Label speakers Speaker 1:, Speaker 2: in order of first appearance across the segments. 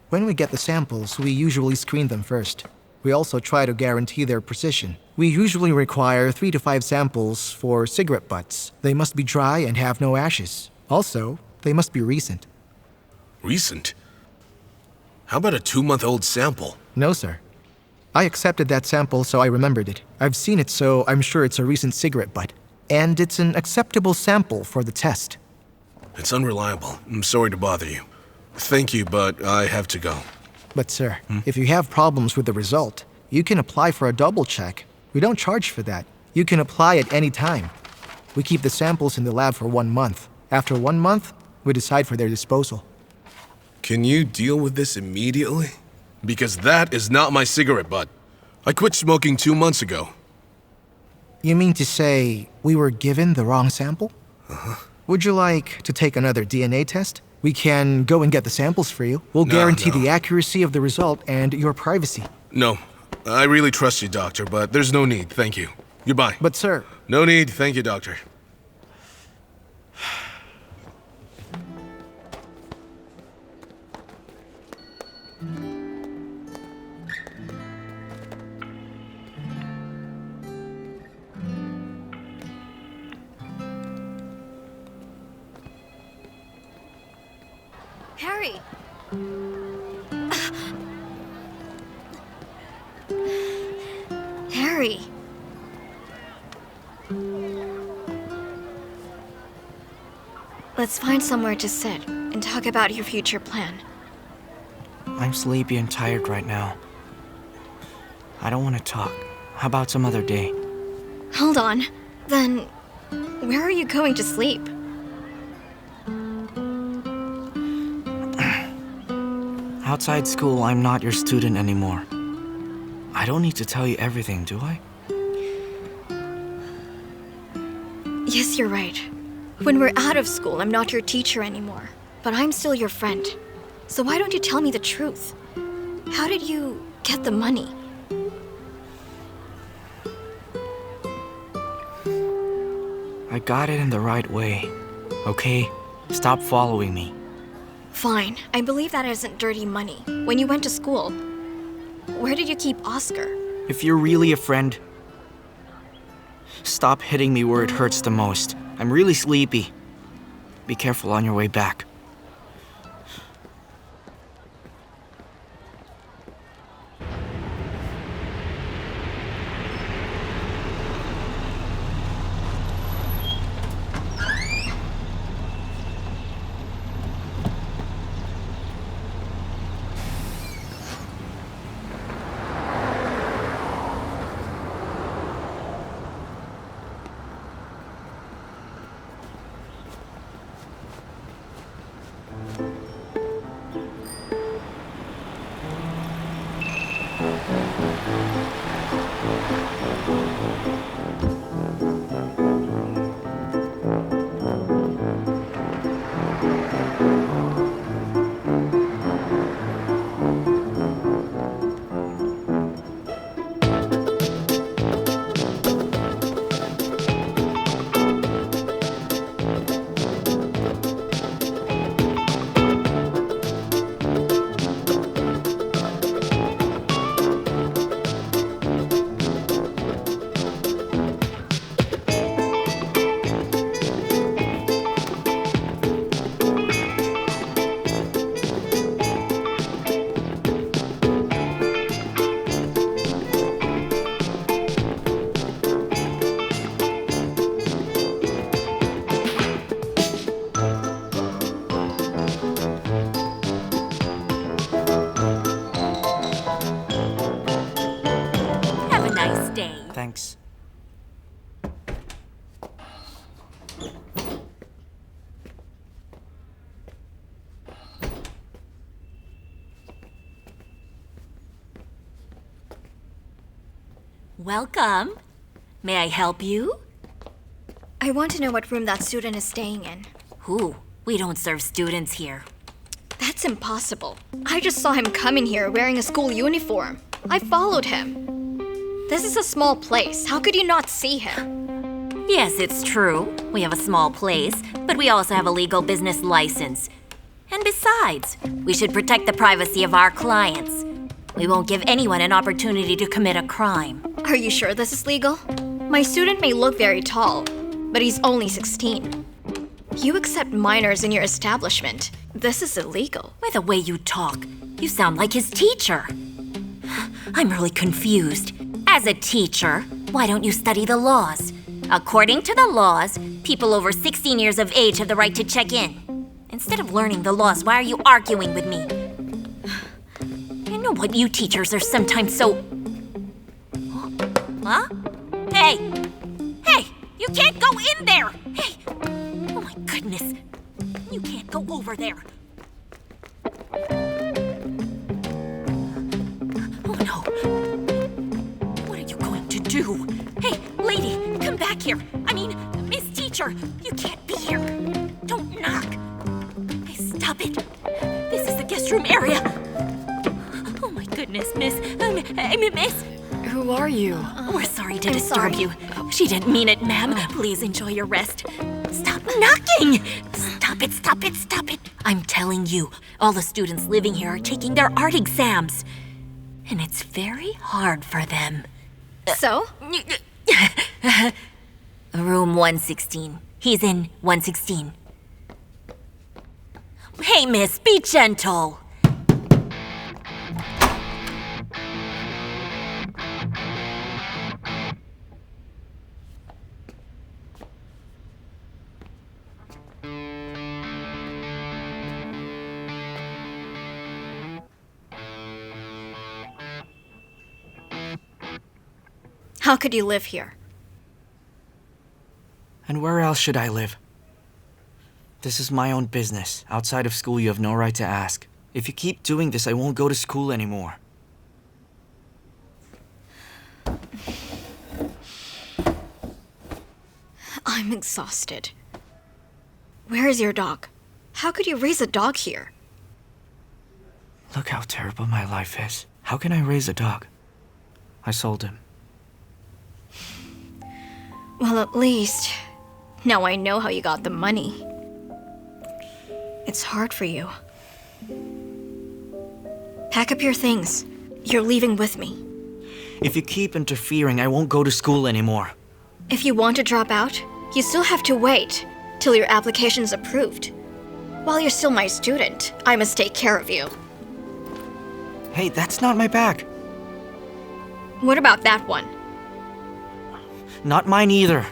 Speaker 1: When we get the samples, we usually screen them first. We also try to guarantee their precision. We usually require 3 to 5 samples for cigarette butts. They must be dry and have no ashes. Also, they must be recent.
Speaker 2: Recent? How about a 2-month-old sample?
Speaker 1: No, sir. I accepted that sample, so I remembered it. I've seen it, so I'm sure it's a recent cigarette butt. And it's an acceptable sample for the test.
Speaker 2: It's unreliable. I'm sorry to bother you. Thank you, but I have to go.
Speaker 1: But, sir, if you have problems with the result, you can apply for a double check. We don't charge for that. You can apply at any time. We keep the samples in the lab for 1 month. After 1 month, we decide for their disposal.
Speaker 2: Can you deal with this immediately? Because that is not my cigarette butt. I quit smoking 2 months ago.
Speaker 1: You mean to say we were given the wrong sample? Would you like to take another DNA test? We can go and get the samples for you. We'll guarantee the accuracy of the result and your privacy.
Speaker 2: No. I really trust you, doctor, but there's no need, thank you. Goodbye.
Speaker 1: But, sir...
Speaker 2: No need, thank you, doctor.
Speaker 3: Harry! Harry! Let's find somewhere to sit and talk about your future plan.
Speaker 4: I'm sleepy and tired right now. I don't want to talk. How about some other day?
Speaker 3: Hold on. Then, where are you going to sleep?
Speaker 4: Outside school, I'm not your student anymore. I don't need to tell you everything, do I?
Speaker 3: Yes, you're right. When we're out of school, I'm not your teacher anymore. But I'm still your friend. So why don't you tell me the truth? How did you get the money?
Speaker 4: I got it in the right way. Okay? Stop following me.
Speaker 3: Fine, I believe that isn't dirty money. When you went to school, where did you keep Oscar?
Speaker 4: If you're really a friend, stop hitting me where it hurts the most. I'm really sleepy. Be careful on your way back. Thanks.
Speaker 5: Welcome. May I help you?
Speaker 3: I want to know what room that student is staying in.
Speaker 5: Who? We don't serve students here.
Speaker 3: That's impossible. I just saw him come in here wearing a school uniform. I followed him. This is a small place. How could you not see him?
Speaker 5: Yes, it's true. We have a small place, but we also have a legal business license. And besides, we should protect the privacy of our clients. We won't give anyone an opportunity to commit a crime.
Speaker 3: Are you sure this is legal? My student may look very tall, but he's only 16. You accept minors in your establishment. This is illegal.
Speaker 5: By the way you talk, you sound like his teacher. I'm really confused. As a teacher, why don't you study the laws? According to the laws, people over 16 years of age have the right to check in. Instead of learning the laws, why are you arguing with me? You know what, you teachers are sometimes so... Huh? Hey! Hey! You can't go in there! Hey! Oh my goodness! You can't go over there! Oh no! What are you going to do? Hey, lady, come back here! I mean, Miss Teacher, you can't be here! Don't knock! Hey, stop it! This is the guest room area! Oh my goodness, miss. Miss!
Speaker 3: Who are you?
Speaker 5: We're sorry to
Speaker 3: I'm
Speaker 5: disturb
Speaker 3: sorry.
Speaker 5: you. She didn't mean it, ma'am. Please enjoy your rest. Stop knocking! Stop it, stop it, stop it! I'm telling you, all the students living here are taking their art exams. And it's very hard for them.
Speaker 3: So?
Speaker 5: Room 116. He's in 116. Hey, miss, be gentle.
Speaker 3: How could you live here?
Speaker 4: And where else should I live? This is my own business. Outside of school, you have no right to ask. If you keep doing this, I won't go to school anymore.
Speaker 3: I'm exhausted. Where is your dog? How could you raise a dog here?
Speaker 4: Look how terrible my life is. How can I raise a dog? I sold him.
Speaker 3: Well, at least now I know how you got the money. It's hard for you. Pack up your things. You're leaving with me.
Speaker 4: If you keep interfering, I won't go to school anymore.
Speaker 3: If you want to drop out, you still have to wait till your application's approved. While you're still my student, I must take care of you.
Speaker 4: Hey, that's not my bag.
Speaker 3: What about that one?
Speaker 4: Not mine either.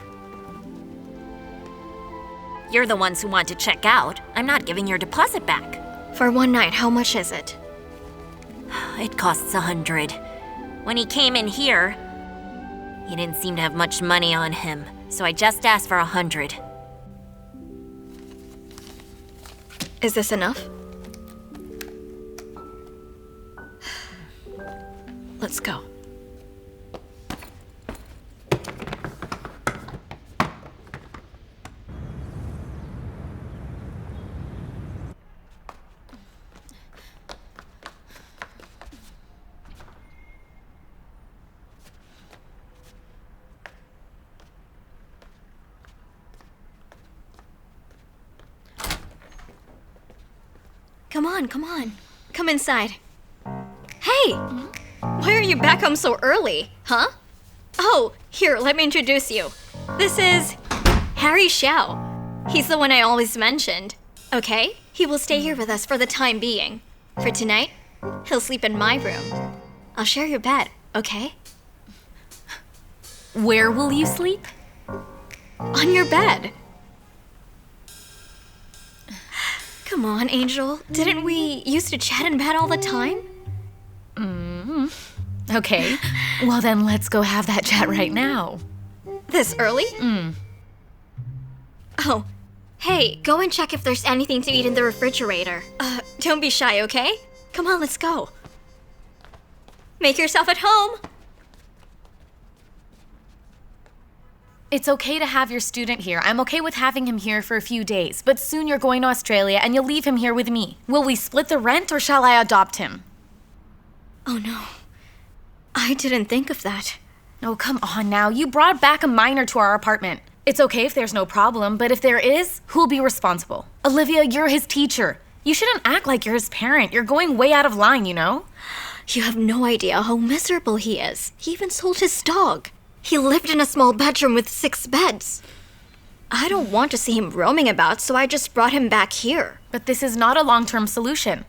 Speaker 5: You're the ones who want to check out. I'm not giving your deposit back.
Speaker 3: For one night, how much is it?
Speaker 5: It costs 100. When he came in here, he didn't seem to have much money on him, so I just asked for 100.
Speaker 3: Is this enough? Let's go. Come on, come on. Come inside. Hey! Why are you back home so early? Huh? Oh, here, let me introduce you. This is Harry Xiao. He's the one I always mentioned. Okay? He will stay here with us for the time being. For tonight, he'll sleep in my room. I'll share your bed, okay?
Speaker 6: Where will you sleep?
Speaker 3: On your bed. Come on, Angel. Didn't we used to chat in bed all the time?
Speaker 6: Okay. Well, then let's go have that chat right now.
Speaker 3: This early? Oh, hey, go and check if there's anything to eat in the refrigerator. Don't be shy, okay? Come on, let's go. Make yourself at home.
Speaker 6: It's okay to have your student here. I'm okay with having him here for a few days, but soon you're going to Australia and you'll leave him here with me. Will we split the rent or shall I adopt him?
Speaker 3: Oh no. I didn't think of that.
Speaker 6: Oh, come on now. You brought back a minor to our apartment. It's okay if there's no problem, but if there is, who'll be responsible? Olivia, you're his teacher. You shouldn't act like you're his parent. You're going way out of line, you know?
Speaker 3: You have no idea how miserable he is. He even sold his dog. He lived in a small bedroom with 6 beds. I don't want to see him roaming about, so I just brought him back here.
Speaker 6: But this is not a long-term solution.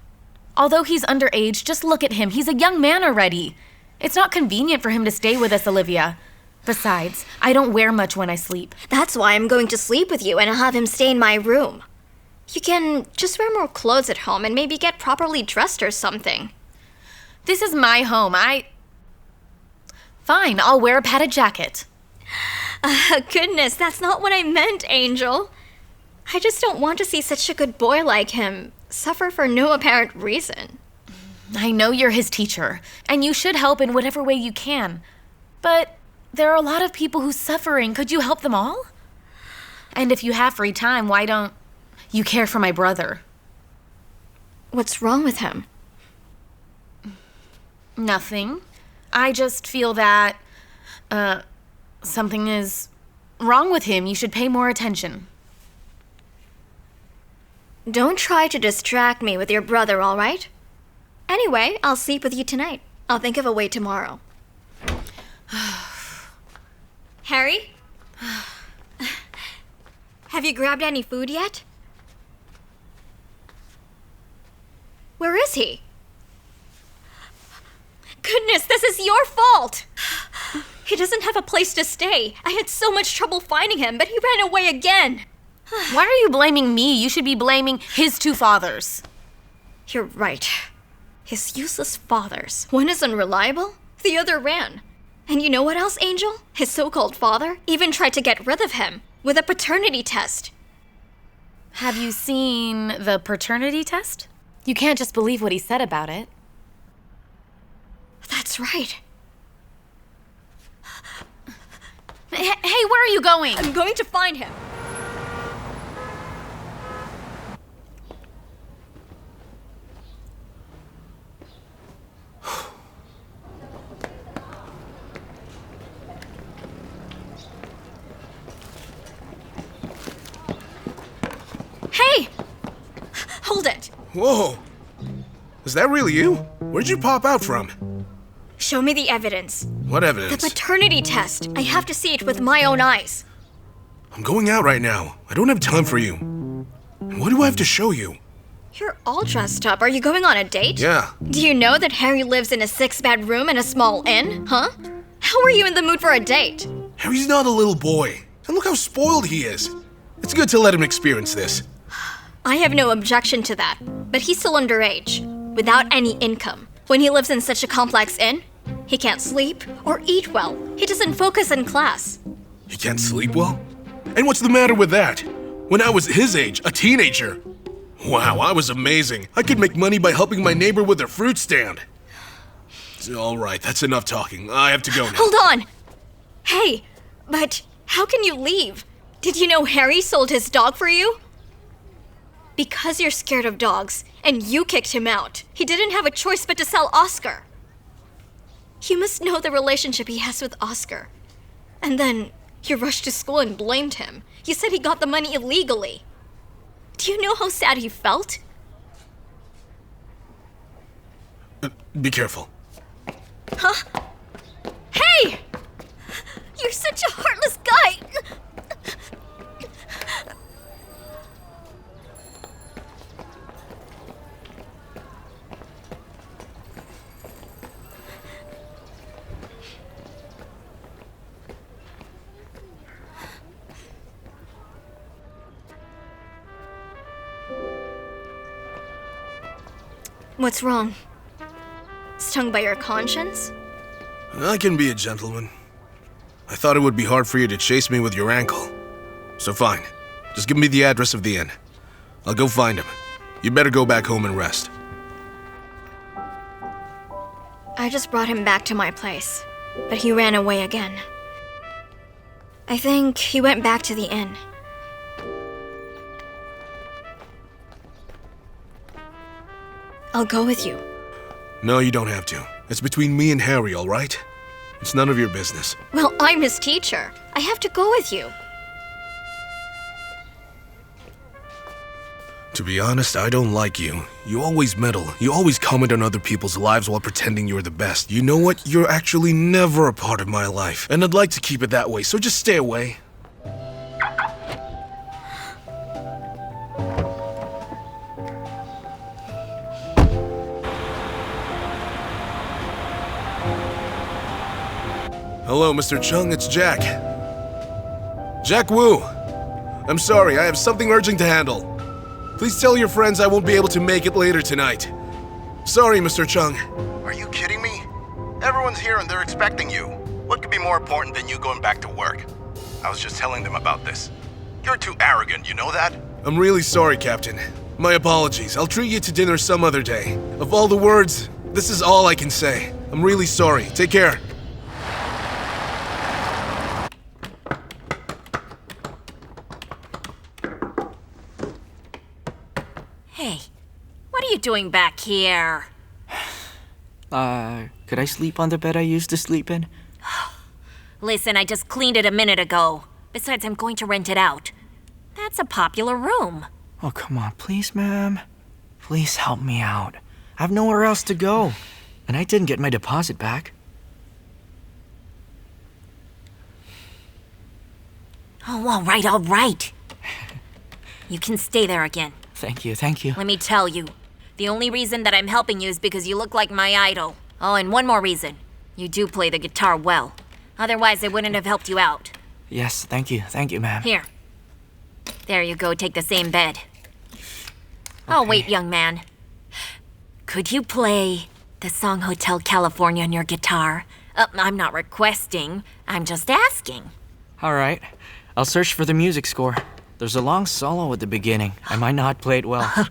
Speaker 6: Although he's underage, just look at him. He's a young man already. It's not convenient for him to stay with us, Olivia. Besides, I don't wear much when I sleep.
Speaker 3: That's why I'm going to sleep with you and I'll have him stay in my room. You can just wear more clothes at home and maybe get properly dressed or something.
Speaker 6: This is my home. Fine, I'll wear a padded jacket.
Speaker 3: Goodness, that's not what I meant, Angel. I just don't want to see such a good boy like him suffer for no apparent reason.
Speaker 6: I know you're his teacher, and you should help in whatever way you can. But there are a lot of people who's suffering. Could you help them all? And if you have free time, why don't you care for my brother?
Speaker 3: What's wrong with him?
Speaker 6: Nothing. I just feel that, something is wrong with him. You should pay more attention.
Speaker 3: Don't try to distract me with your brother, all right? Anyway, I'll sleep with you tonight. I'll think of a way tomorrow. Harry? Have you grabbed any food yet? Where is he? Goodness, this is your fault! He doesn't have a place to stay. I had so much trouble finding him, but he ran away again.
Speaker 6: Why are you blaming me? You should be blaming his 2 fathers.
Speaker 3: You're right. His useless fathers. One is unreliable, the other ran. And you know what else, Angel? His so-called father even tried to get rid of him with a paternity test.
Speaker 6: Have you seen the paternity test? You can't just believe what he said about it.
Speaker 3: That's right.
Speaker 6: Hey, where are you going?
Speaker 3: I'm going to find him. Hey! Hold it.
Speaker 2: Whoa! Is that really you? Where'd you pop out from?
Speaker 3: Show me the evidence.
Speaker 2: What
Speaker 3: The
Speaker 2: evidence?
Speaker 3: paternity test. I have to see it with my own eyes.
Speaker 2: I'm going out right now. I don't have time for you. What do I have to show you?
Speaker 3: You're all dressed up. Are you going on a date?
Speaker 2: Yeah.
Speaker 3: Do you know that Harry lives in a 6-bed room in a small inn? Huh? How are you in the mood for a date?
Speaker 2: Harry's not a little boy. And look how spoiled he is. It's good to let him experience this.
Speaker 3: I have no objection to that, but he's still underage, without any income. When he lives in such a complex inn, he can't sleep or eat well. He doesn't focus in class.
Speaker 2: He can't sleep well? And what's the matter with that? When I was his age, a teenager. Wow, I was amazing. I could make money by helping my neighbor with their fruit stand. All right, that's enough talking. I have to go now.
Speaker 3: Hold on! Hey, but how can you leave? Did you know Harry sold his dog for you? Because you're scared of dogs, and you kicked him out, he didn't have a choice but to sell Oscar. You must know the relationship he has with Oscar. And then you rushed to school and blamed him. You said he got the money illegally. Do you know how sad he felt?
Speaker 2: Be careful.
Speaker 3: Huh? Hey! You're such a heartless guy! What's wrong? Stung by your conscience?
Speaker 2: I can be a gentleman. I thought it would be hard for you to chase me with your ankle. So fine. Just give me the address of the inn. I'll go find him. You better go back home and rest.
Speaker 3: I just brought him back to my place, but he ran away again. I think he went back to the inn. I'll go with you.
Speaker 2: No, you don't have to. It's between me and Harry, all right? It's none of your business.
Speaker 3: Well, I'm his teacher. I have to go with you.
Speaker 2: To be honest, I don't like you. You always meddle. You always comment on other people's lives while pretending you're the best. You know what? You're actually never a part of my life. And I'd like to keep it that way, so just stay away. Hello, Mr. Chung, it's Jack. Jack Wu. I'm sorry, I have something urgent to handle. Please tell your friends I won't be able to make it later tonight. Sorry, Mr. Chung.
Speaker 7: Are you kidding me? Everyone's here and they're expecting you. What could be more important than you going back to work? I was just telling them about this. You're too arrogant, you know that?
Speaker 2: I'm really sorry, Captain. My apologies. I'll treat you to dinner some other day. Of all the words, this is all I can say. I'm really sorry. Take care.
Speaker 5: Hey, what are you doing back here?
Speaker 4: Could I sleep on the bed I used to sleep in?
Speaker 5: Listen, I just cleaned it a minute ago. Besides, I'm going to rent it out. That's a popular room.
Speaker 4: Oh, come on, please, ma'am. Please help me out. I have nowhere else to go. And I didn't get my deposit back.
Speaker 5: Oh, all right. You can stay there again.
Speaker 4: Thank you.
Speaker 5: Let me tell you, the only reason that I'm helping you is because you look like my idol. Oh, and one more reason. You do play the guitar well. Otherwise, I wouldn't have helped you out.
Speaker 4: Yes, thank you, ma'am.
Speaker 5: Here. There you go, take the same bed. Oh, wait, young man. Could you play the song Hotel California on your guitar? I'm not requesting, I'm just asking.
Speaker 4: All right, I'll search for the music score. There's a long solo at the beginning. I might not play it well.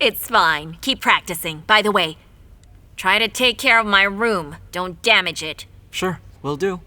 Speaker 5: It's fine. Keep practicing. By the way, try to take care of my room. Don't damage it.
Speaker 4: Sure, will do.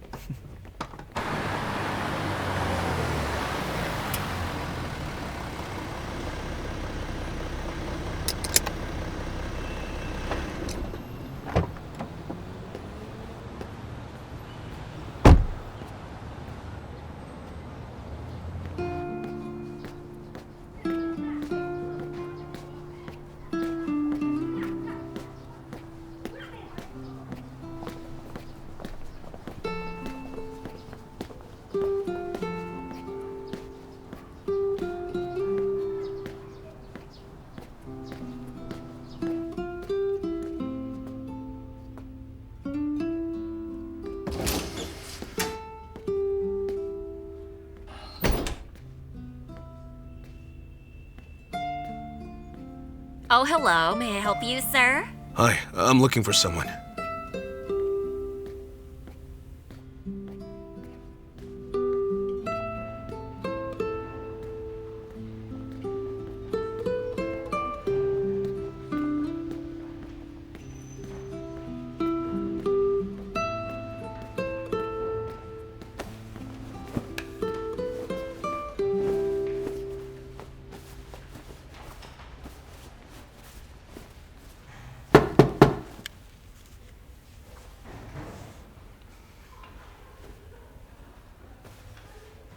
Speaker 5: Oh, hello. May I help you, sir?
Speaker 2: Hi, I'm looking for someone.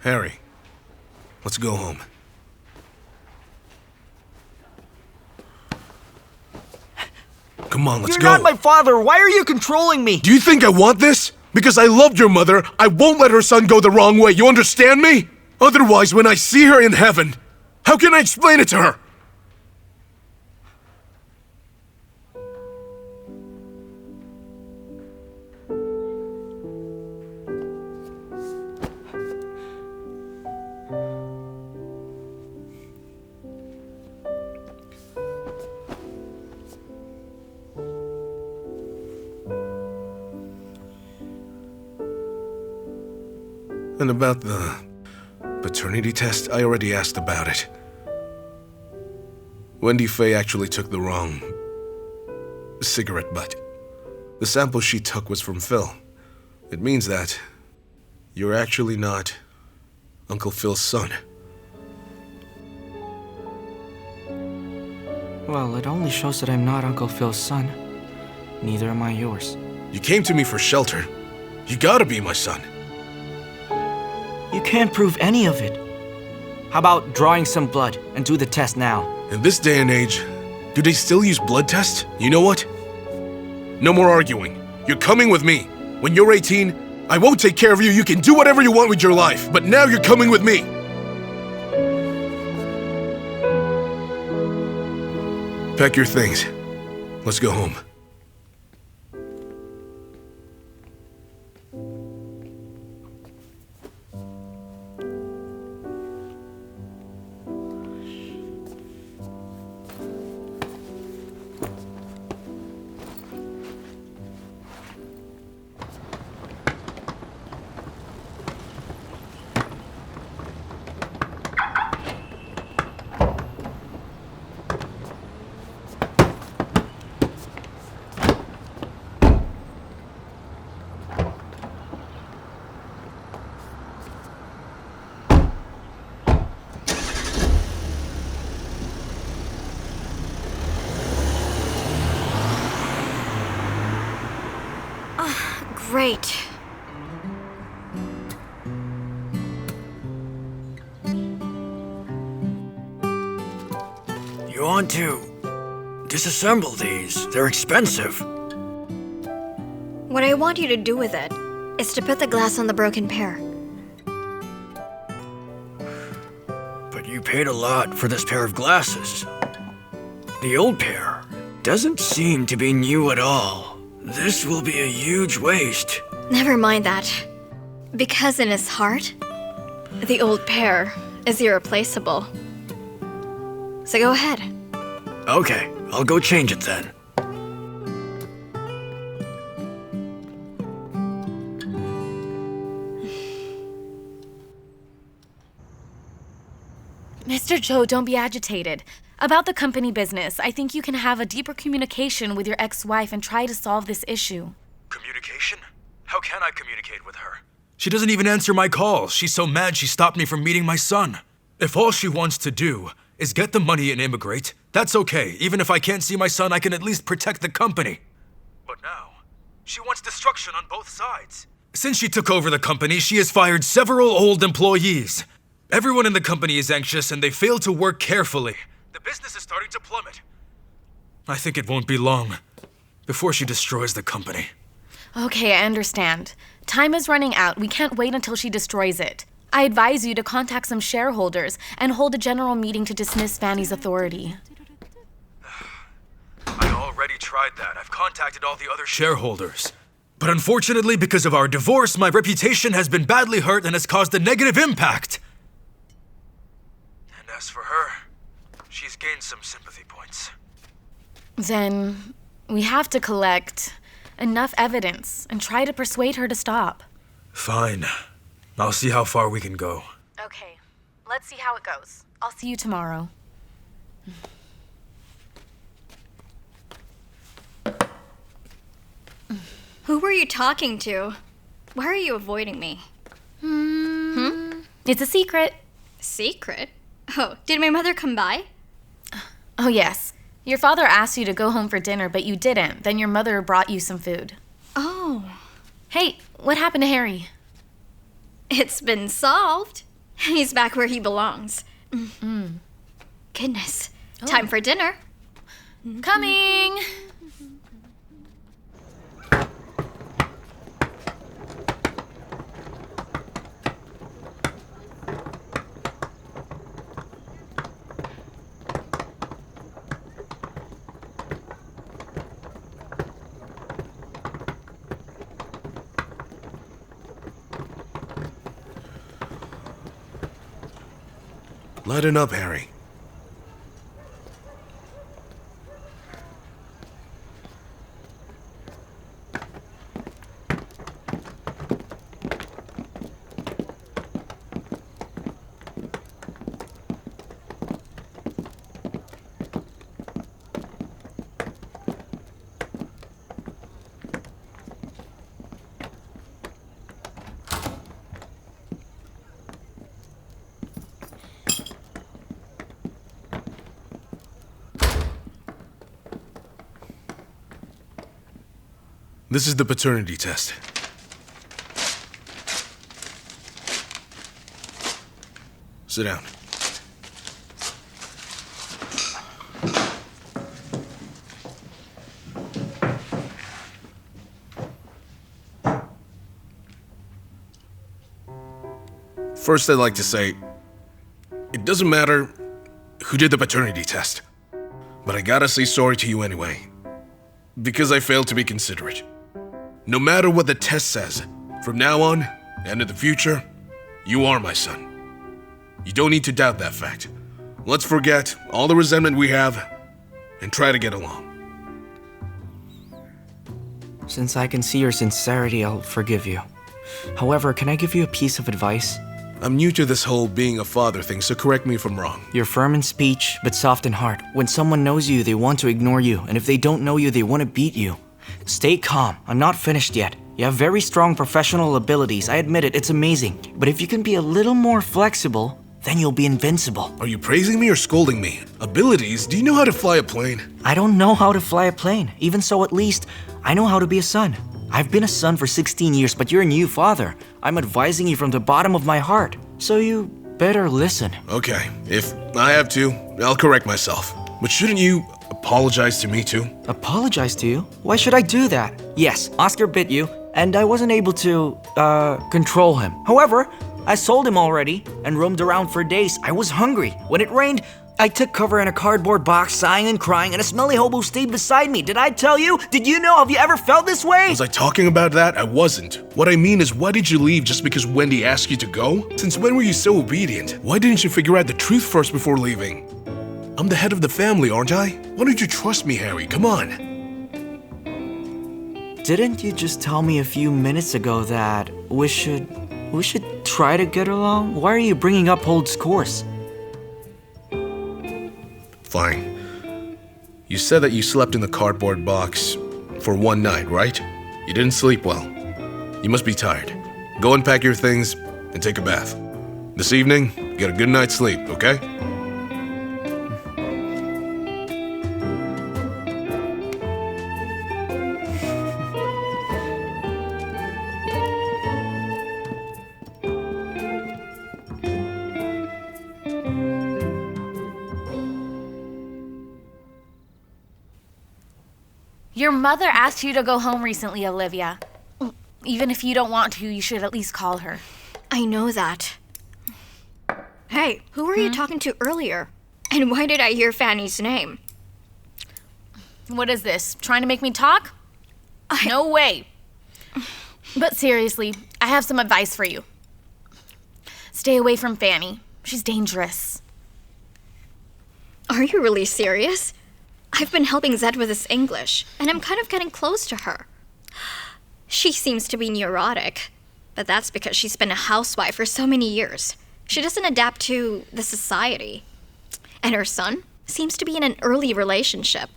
Speaker 2: Harry, let's go home. Come on, let's go.
Speaker 4: You're not my father. Why are you controlling me?
Speaker 2: Do you think I want this? Because I loved your mother, I won't let her son go the wrong way. You understand me? Otherwise, when I see her in heaven, how can I explain it to her? And about the paternity test, I already asked about it. Wendy Fay actually took the wrong cigarette butt. The sample she took was from Phil. It means that you're actually not Uncle Phil's son.
Speaker 4: Well, it only shows that I'm not Uncle Phil's son. Neither am I yours.
Speaker 2: You came to me for shelter. You gotta be my son.
Speaker 4: You can't prove any of it. How about drawing some blood and do the test now?
Speaker 2: In this day and age, do they still use blood tests? You know what? No more arguing. You're coming with me. When you're 18, I won't take care of you. You can do whatever you want with your life. But now you're coming with me. Pack your things. Let's go home.
Speaker 3: Great.
Speaker 4: You want to disassemble these? They're expensive.
Speaker 3: What I want you to do with it is to put the glass on the broken pair.
Speaker 4: But you paid a lot for this pair of glasses. The old pair doesn't seem to be new at all. This will be a huge waste.
Speaker 3: Never mind that. Because in his heart, the old pair is irreplaceable. So go ahead.
Speaker 4: Okay, I'll go change it then.
Speaker 6: Mr. Joe, don't be agitated. About the company business, I think you can have a deeper communication with your ex-wife and try to solve this issue.
Speaker 8: Communication? How can I communicate with her? She doesn't even answer my calls. She's so mad she stopped me from meeting my son. If all she wants to do is get the money and immigrate, that's okay. Even if I can't see my son, I can at least protect the company. But now, she wants destruction on both sides. Since she took over the company, she has fired several old employees. Everyone in the company is anxious and they fail to work carefully. The business is starting to plummet. I think it won't be long before she destroys the company.
Speaker 6: Okay, I understand. Time is running out. We can't wait until she destroys it. I advise you to contact some shareholders and hold a general meeting to dismiss Fanny's authority.
Speaker 8: I already tried that. I've contacted all the other shareholders. But unfortunately, because of our divorce, my reputation has been badly hurt and has caused a negative impact. And as for her, she's gained some sympathy points.
Speaker 6: Then we have to collect enough evidence and try to persuade her to stop.
Speaker 8: Fine. I'll see how far we can go.
Speaker 6: Okay, let's see how it goes. I'll see you tomorrow.
Speaker 3: Who were you talking to? Why are you avoiding me?
Speaker 6: It's a secret.
Speaker 3: Secret? Oh, did my mother come by?
Speaker 6: Oh, yes. Your father asked you to go home for dinner, but you didn't. Then your mother brought you some food.
Speaker 3: Oh.
Speaker 6: Hey, what happened to Harry?
Speaker 3: It's been solved. He's back where he belongs. Goodness. Time for dinner.
Speaker 6: Coming!
Speaker 2: Lighten up, Harry. This is the paternity test. Sit down. First, I'd like to say, it doesn't matter who did the paternity test, but I gotta say sorry to you anyway, because I failed to be considerate. No matter what the test says, from now on and in the future, you are my son. You don't need to doubt that fact. Let's forget all the resentment we have and try to get along.
Speaker 9: Since I can see your sincerity, I'll forgive you. However, can I give you a piece of advice?
Speaker 2: I'm new to this whole being a father thing, so correct me if I'm wrong.
Speaker 9: You're firm in speech, but soft in heart. When someone knows you, they want to ignore you, and if they don't know you, they want to beat you. Stay calm. I'm not finished yet. You have very strong professional abilities. I admit it, it's amazing. But if you can be a little more flexible, then you'll be invincible.
Speaker 2: Are you praising me or scolding me? Abilities? Do you know how to fly a plane?
Speaker 9: I don't know how to fly a plane. Even so, at least, I know how to be a son. I've been a son for 16 years, but you're a new father. I'm advising you from the bottom of my heart. So you better listen.
Speaker 2: Okay, if I have to, I'll correct myself. But shouldn't you apologize to me too?
Speaker 9: Apologize to you? Why should I do that? Yes, Oscar bit you, and I wasn't able to, control him. However, I sold him already and roamed around for days. I was hungry. When it rained, I took cover in a cardboard box, sighing and crying, and a smelly hobo stayed beside me. Did I tell you? Did you know? Have you ever felt this way?
Speaker 2: Was I talking about that? I wasn't. What I mean is, why did you leave just because Wendy asked you to go? Since when were you so obedient? Why didn't you figure out the truth first before leaving? I'm the head of the family, aren't I? Why don't you trust me, Harry? Come on.
Speaker 9: Didn't you just tell me a few minutes ago that we should try to get along? Why are you bringing up old scores?
Speaker 2: Fine. You said that you slept in the cardboard box for one night, right? You didn't sleep well. You must be tired. Go and pack your things and take a bath. This evening, get a good night's sleep, okay?
Speaker 6: Your mother asked you to go home recently, Olivia. Even if you don't want to, you should at least call her.
Speaker 3: I know that. Hey, who were you talking to earlier? And why did I hear Fanny's name?
Speaker 6: What is this? Trying to make me talk? No way. But seriously, I have some advice for you. Stay away from Fanny. She's dangerous.
Speaker 3: Are you really serious? I've been helping Zed with his English, and I'm kind of getting close to her. She seems to be neurotic, but that's because she's been a housewife for so many years. She doesn't adapt to the society. And her son seems to be in an early relationship.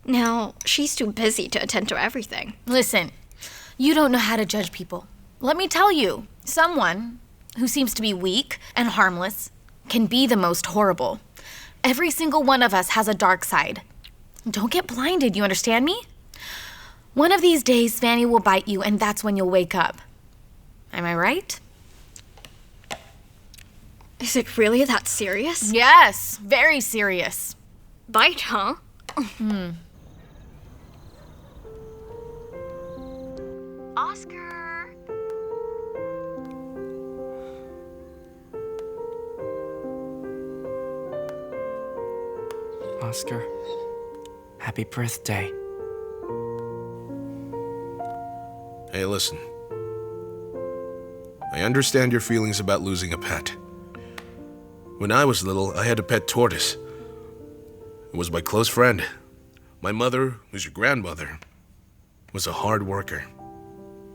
Speaker 3: Now, she's too busy to attend to everything.
Speaker 6: Listen, you don't know how to judge people. Let me tell you, someone who seems to be weak and harmless can be the most horrible. Every single one of us has a dark side. Don't get blinded, you understand me? One of these days, Fanny will bite you, and that's when you'll wake up. Am I right?
Speaker 3: Is it really that serious?
Speaker 6: Yes, very serious.
Speaker 3: Bite, huh? Oscar!
Speaker 9: Oscar, happy birthday.
Speaker 2: Hey, listen. I understand your feelings about losing a pet. When I was little, I had a pet tortoise. It was my close friend. My mother, who's your grandmother, was a hard worker.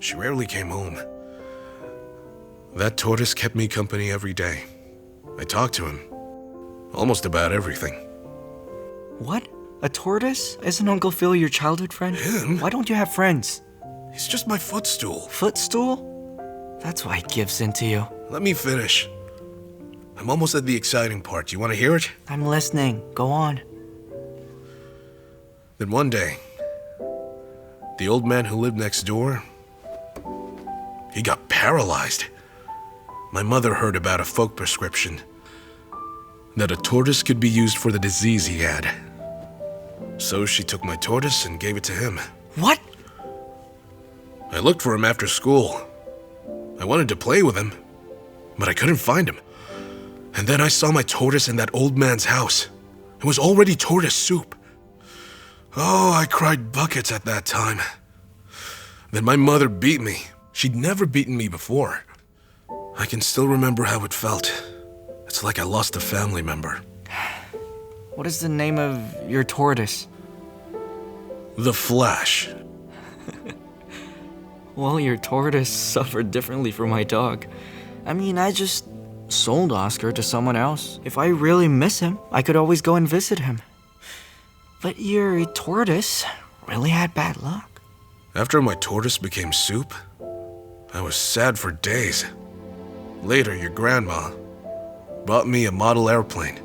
Speaker 2: She rarely came home. That tortoise kept me company every day. I talked to him almost about everything.
Speaker 9: What? A tortoise? Isn't Uncle Phil your childhood friend?
Speaker 2: Him?
Speaker 9: Why don't you have friends?
Speaker 2: He's just my footstool.
Speaker 9: Footstool? That's why he gives in to you.
Speaker 2: Let me finish. I'm almost at the exciting part. You want to hear it?
Speaker 9: I'm listening. Go on.
Speaker 2: Then one day, the old man who lived next door, he got paralyzed. My mother heard about a folk prescription that a tortoise could be used for the disease he had. So she took my tortoise and gave it to him.
Speaker 9: What?
Speaker 2: I looked for him after school. I wanted to play with him, but I couldn't find him. And then I saw my tortoise in that old man's house. It was already tortoise soup. Oh, I cried buckets at that time. Then my mother beat me. She'd never beaten me before. I can still remember how it felt. It's like I lost a family member.
Speaker 9: What is the name of your tortoise?
Speaker 2: The Flash.
Speaker 9: Well, your tortoise suffered differently from my dog. I mean, I just sold Oscar to someone else. If I really miss him, I could always go and visit him. But your tortoise really had bad luck.
Speaker 2: After my tortoise became soup, I was sad for days. Later, your grandma bought me a model airplane.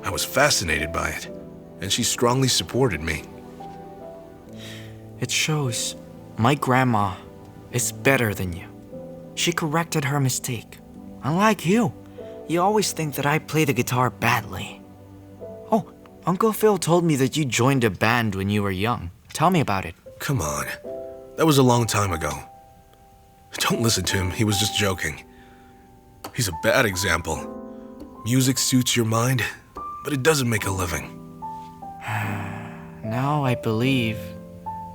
Speaker 2: I was fascinated by it, and she strongly supported me.
Speaker 9: It shows my grandma is better than you. She corrected her mistake. Unlike you, you always think that I play the guitar badly. Oh, Uncle Phil told me that you joined a band when you were young. Tell me about it.
Speaker 2: Come on, that was a long time ago. Don't listen to him, he was just joking. He's a bad example. Music suits your mind, but it doesn't make a living.
Speaker 9: Now I believe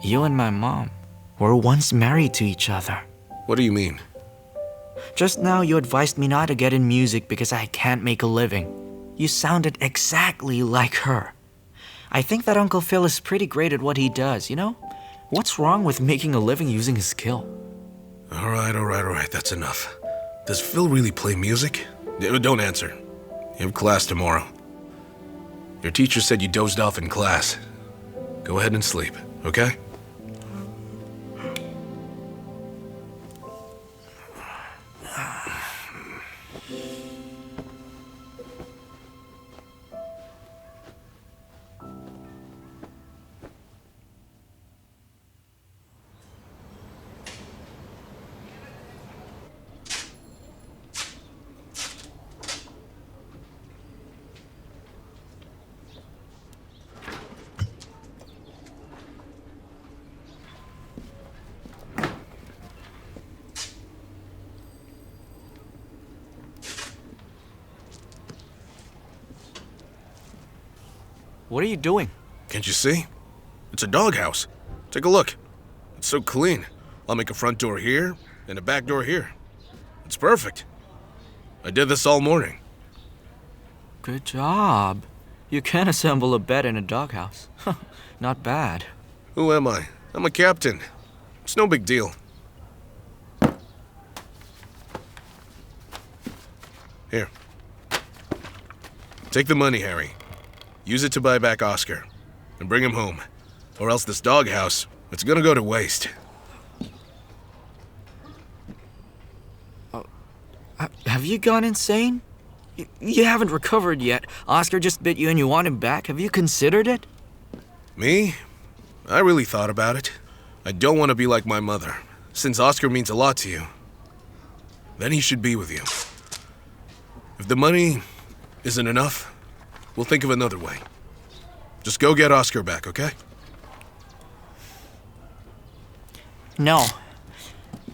Speaker 9: you and my mom were once married to each other.
Speaker 2: What do you mean?
Speaker 9: Just now you advised me not to get in music because I can't make a living. You sounded exactly like her. I think that Uncle Phil is pretty great at what he does, you know? What's wrong with making a living using his skill?
Speaker 2: All right, that's enough. Does Phil really play music? Don't answer. You have class tomorrow. Your teacher said you dozed off in class. Go ahead and sleep, okay?
Speaker 9: What are you doing?
Speaker 2: Can't you see? It's a doghouse. Take a look. It's so clean. I'll make a front door here and a back door here. It's perfect. I did this all morning.
Speaker 9: Good job. You can assemble a bed in a doghouse. Not bad.
Speaker 2: Who am I? I'm a captain. It's no big deal. Here. Take the money, Harry. Use it to buy back Oscar. And bring him home. Or else this doghouse, it's gonna go to waste.
Speaker 9: Have you gone insane? You haven't recovered yet. Oscar just bit you and you want him back. Have you considered it?
Speaker 2: Me? I really thought about it. I don't want to be like my mother, since Oscar means a lot to you. Then he should be with you. If the money isn't enough, we'll think of another way. Just go get Oscar back, okay?
Speaker 9: No.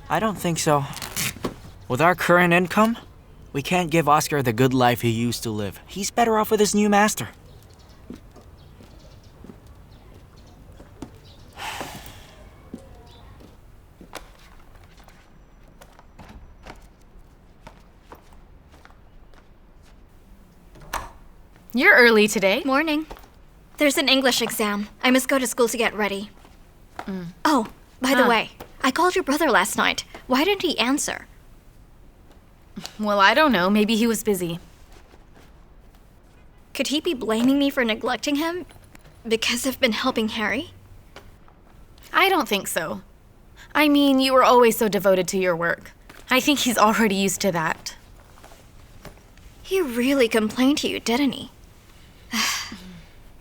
Speaker 9: I don't think so. With our current income, we can't give Oscar the good life he used to live. He's better off with his new master.
Speaker 6: You're early today.
Speaker 3: Morning. There's an English exam. I must go to school to get ready. Oh, by the way, I called your brother last night. Why didn't he answer?
Speaker 6: Well, I don't know. Maybe he was busy.
Speaker 3: Could he be blaming me for neglecting him because I've been helping Harry?
Speaker 6: I don't think so. I mean, you were always so devoted to your work. I think he's already used to that.
Speaker 3: He really complained to you, didn't he?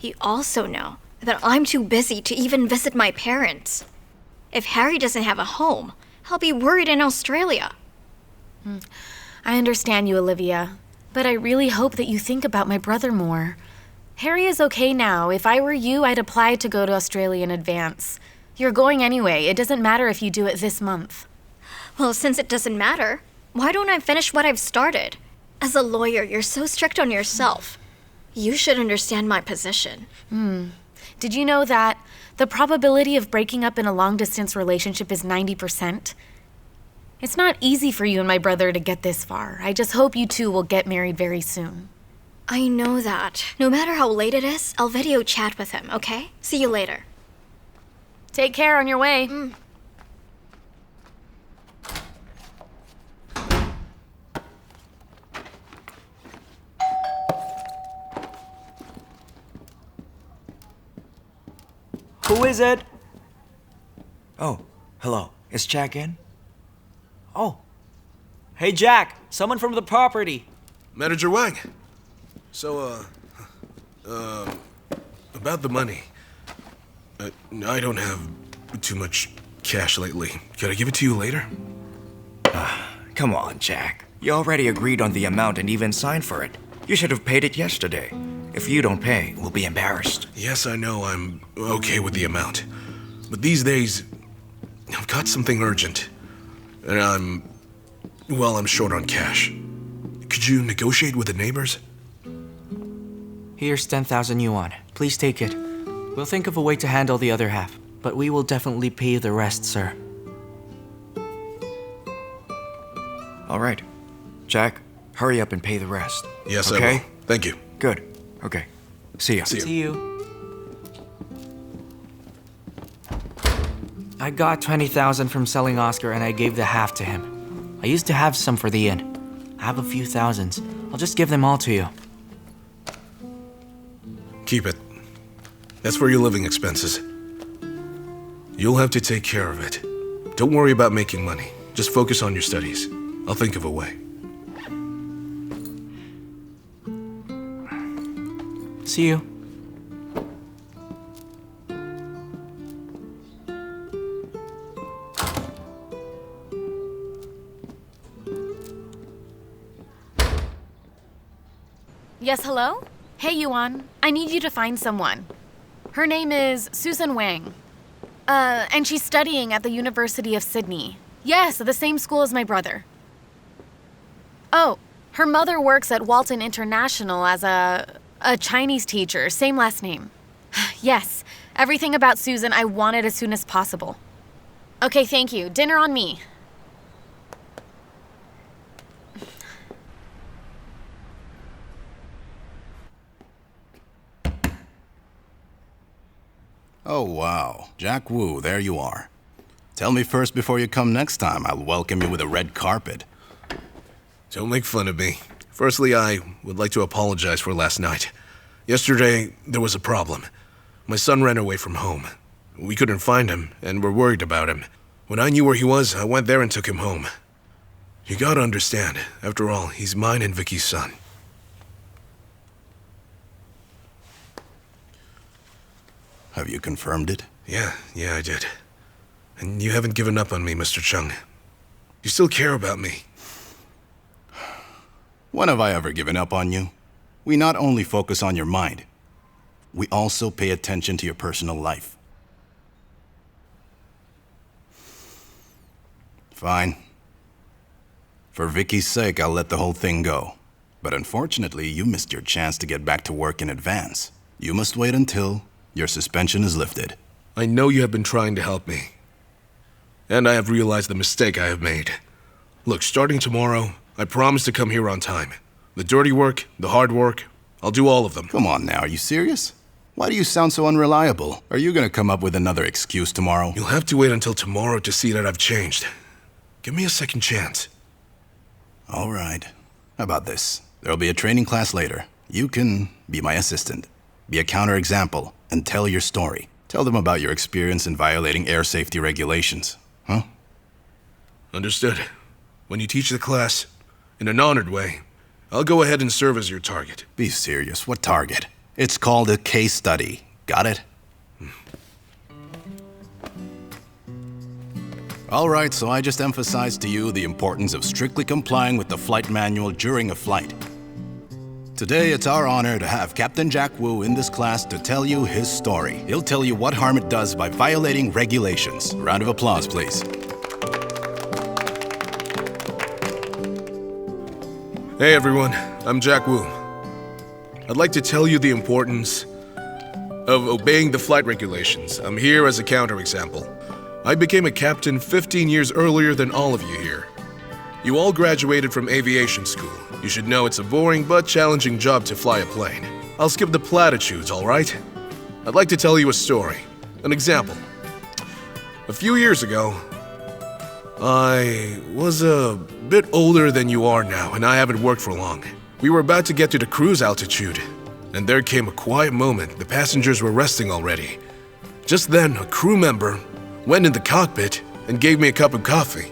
Speaker 3: You also know that I'm too busy to even visit my parents. If Harry doesn't have a home, I'll be worried in Australia.
Speaker 6: I understand you, Olivia, but I really hope that you think about my brother more. Harry is okay now. If I were you, I'd apply to go to Australia in advance. You're going anyway. It doesn't matter if you do it this month.
Speaker 3: Well, since it doesn't matter, Why don't I finish what I've started? As a lawyer, you're so strict on yourself. You should understand my position.
Speaker 6: Did you know that the probability of breaking up in a long-distance relationship is 90%? It's not easy for you and my brother to get this far. I just hope you two will get married very soon.
Speaker 3: I know that. No matter how late it is, I'll video chat with him, okay? See you later.
Speaker 6: Take care on your way.
Speaker 9: Who is it? Oh, hello. Is Jack in? Oh. Hey, Jack. Someone from the property.
Speaker 2: Manager Wang. So, about the money. I don't have too much cash lately. Could I give it to you later?
Speaker 4: Come on, Jack. You already agreed on the amount and even signed for it. You should have paid it yesterday. If you don't pay, we'll be embarrassed.
Speaker 2: Yes, I know I'm okay with the amount. But these days, I've got something urgent. And I'm short on cash. Could you negotiate with the neighbors?
Speaker 9: Here's 10,000 yuan. Please take it. We'll think of a way to handle the other half, but we will definitely pay you the rest, sir.
Speaker 4: All right. Jack, hurry up and pay the rest.
Speaker 2: Yes,
Speaker 4: okay?
Speaker 2: I will. Thank you.
Speaker 4: Good. Okay. See ya.
Speaker 2: See ya.
Speaker 9: See you. I got 20,000 from selling Oscar and I gave the half to him. I used to have some for the inn. I have a few thousands. I'll just give them all to you.
Speaker 2: Keep it. That's for your living expenses. You'll have to take care of it. Don't worry about making money. Just focus on your studies. I'll think of a way.
Speaker 9: See you.
Speaker 6: Yes, hello? Hey, Yuan. I need you to find someone. Her name is Susan Wang. And she's studying at the University of Sydney. Yes, the same school as my brother. Oh, her mother works at Walton International as a Chinese teacher, same last name. Yes, everything about Susan I wanted as soon as possible. Okay, thank you. Dinner on me.
Speaker 10: Oh, wow. Jack Wu, there you are. Tell me first before you come next time. I'll welcome you with a red carpet.
Speaker 2: Don't make fun of me. Firstly, I would like to apologize for last night. Yesterday, there was a problem. My son ran away from home. We couldn't find him, and we're worried about him. When I knew where he was, I went there and took him home. You gotta understand, after all, he's mine and Vicky's son.
Speaker 10: Have you confirmed it?
Speaker 2: Yeah, I did. And you haven't given up on me, Mr. Chung. You still care about me.
Speaker 10: When have I ever given up on you? We not only focus on your mind, we also pay attention to your personal life. Fine. For Vicky's sake, I'll let the whole thing go. But unfortunately, you missed your chance to get back to work in advance. You must wait until your suspension is lifted.
Speaker 2: I know you have been trying to help me. And I have realized the mistake I have made. Look, starting tomorrow, I promise to come here on time. The dirty work, the hard work, I'll do all of them.
Speaker 10: Come on now, are you serious? Why do you sound so unreliable? Are you gonna come up with another excuse tomorrow?
Speaker 2: You'll have to wait until tomorrow to see that I've changed. Give me a second chance.
Speaker 10: All right. How about this? There'll be a training class later. You can be my assistant. Be a counterexample and tell your story. Tell them about your experience in violating air safety regulations. Huh?
Speaker 2: Understood. When you teach the class, in an honored way, I'll go ahead and serve as your target.
Speaker 10: Be serious. What target? It's called a case study. Got it? All right, so I just emphasized to you the importance of strictly complying with the flight manual during a flight. Today, it's our honor to have Captain Jack Wu in this class to tell you his story. He'll tell you what harm it does by violating regulations. Round of applause, please.
Speaker 2: Hey everyone, I'm Jack Wu. I'd like to tell you the importance of obeying the flight regulations. I'm here as a counterexample. I became a captain 15 years earlier than all of you here. You all graduated from aviation school. You should know it's a boring but challenging job to fly a plane. I'll skip the platitudes, alright? I'd like to tell you a story, an example. A few years ago, I was a bit older than you are now, and I haven't worked for long. We were about to get to the cruise altitude, and there came a quiet moment. The passengers were resting already. Just then, a crew member went in the cockpit and gave me a cup of coffee.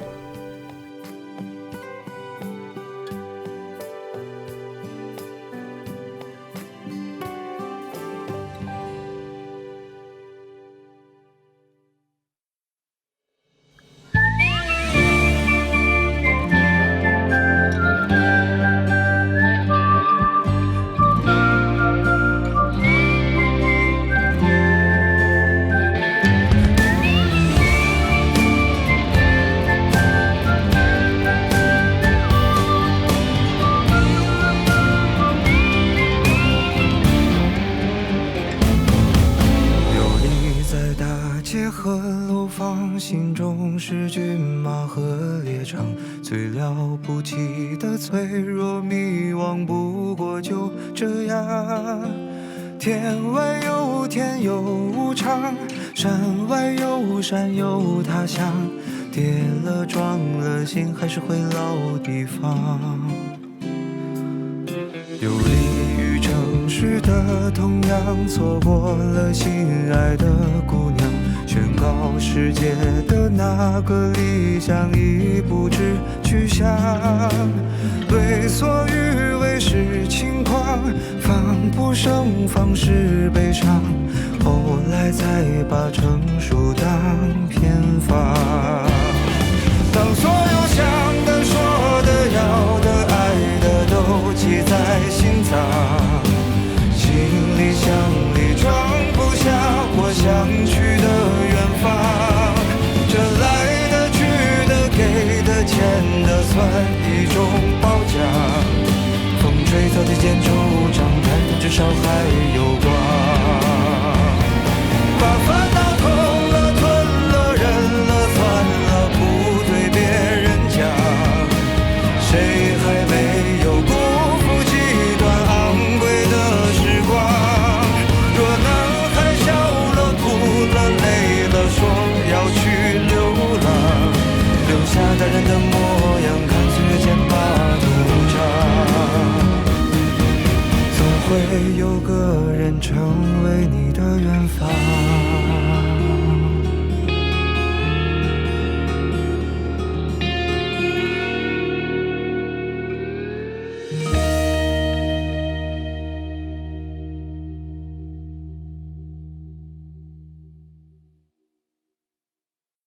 Speaker 11: 心中是骏马和猎场，最了不起的脆弱迷惘，不过就这样。天外有天有无常，山外有山有他乡，跌了撞了心还是回老地方。有利于城市的同样，错过了心爱的姑娘，宣告世界的那个理想已不知去向。为所欲为是轻狂，防不胜防是悲伤，后来才把成熟当偏方。当所有想的说的要的爱的都记在心脏，行李箱里装不下我想去的远方。这来的去的给的欠的算一种褒奖，风吹草低见惆怅，看至少还有光。把烦恼空了吞了忍了算了，不对别人讲，谁还没有辜负几段昂贵的时光。若男孩笑了哭了累了说要去流浪，留下大人的模样，看岁月剑拔弩张，总会有个人成为你的远方。